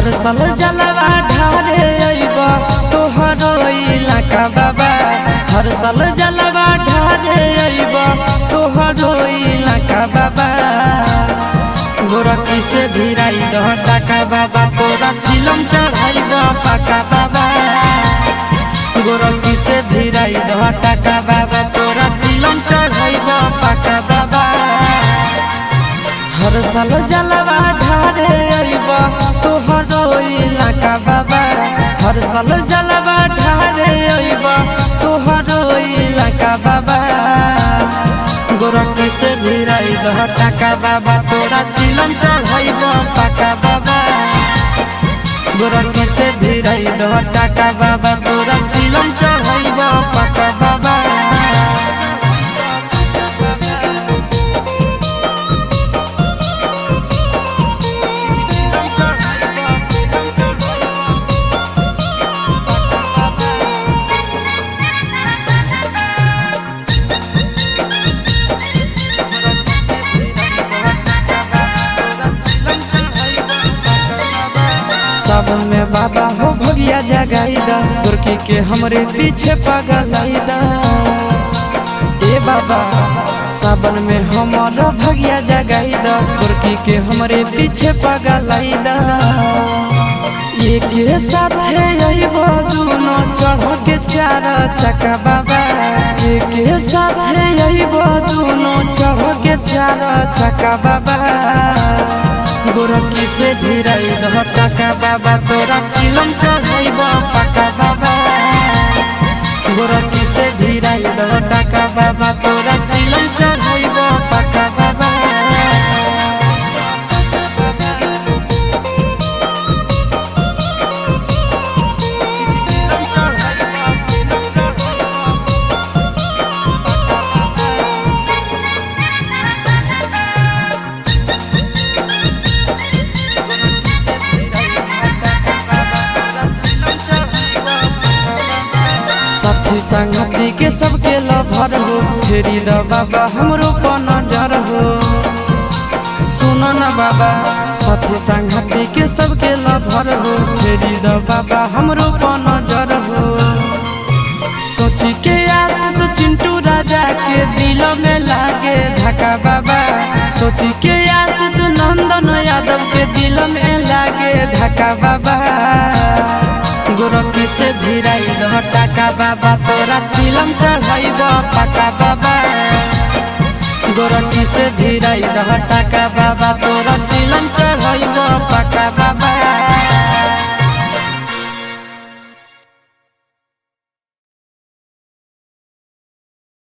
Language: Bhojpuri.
हर साल जलवा ढारे अइबा तोहरो इलाका बाबा। हर साल जलवा ढारे अइबा तोहरो इलाका बाबा। गोरखी से भिराई दह टाका बाबा, तोरा चिलम चढ़ाइबा पाका बाबा। गोरखी से भिराई दह टाका बाबा, तोरा चिलम चढ़ाइबा पाका बाबा। हर साल जलवा ढारे अइबा तोहरो इलाका बाबा। हर साल जलवा ढारे अइबा तोहरो इलाका बाबा। गोरखी से भिराई दह टाका बाबा, तोरा चिलम चढ़ाइबा पाका बाबा। गोरखी से भिराई दह टाका बाबा, तोरा चिलम चढ़ाइबा पाका बाबा। सावन में बाबा हो भगिया जगाई दा, गोरखी के हमरे पीछे पगलाई दा। ए बाबा सावन में हमारा भगिया जगाई दा, गोरखी के हमरे पीछे पगलाई दा। ये के साथ है अइबा दोनों चढ़ के चार चक्का बाबा। ये के साथ है अइबा दोनों चढ़ के चार चक्का बाबा। गोरखी से भिराई दह टाका बाबा, तोरा चिलम चढ़ाइबा पाका बाबा। गोरखी से भिराई दह टाका बाबा, तोरा चिलम चढ़ाइबा पाका बाबा। साथी संगती के सबके लभर हो, फेरी द बाबा हमरो पर नजर हो। सुनो न बाबा साथी संगती के सबके लभर हो, फेरी द बाबा हमरो पर नजर हो। सोची के आशीष चिंटू राजा के दिल में लागे धक्का बाबा। सोची के आशीष नंदन यादव के दिल में लागे धक्का बाबा। गोरखी से भिराई दह टाका बाबा, तोरा चिलम चढ़ाइबा पाका बाबा। गोरखी से भिराई दह टाका बाबा, तोरा चिलम चढ़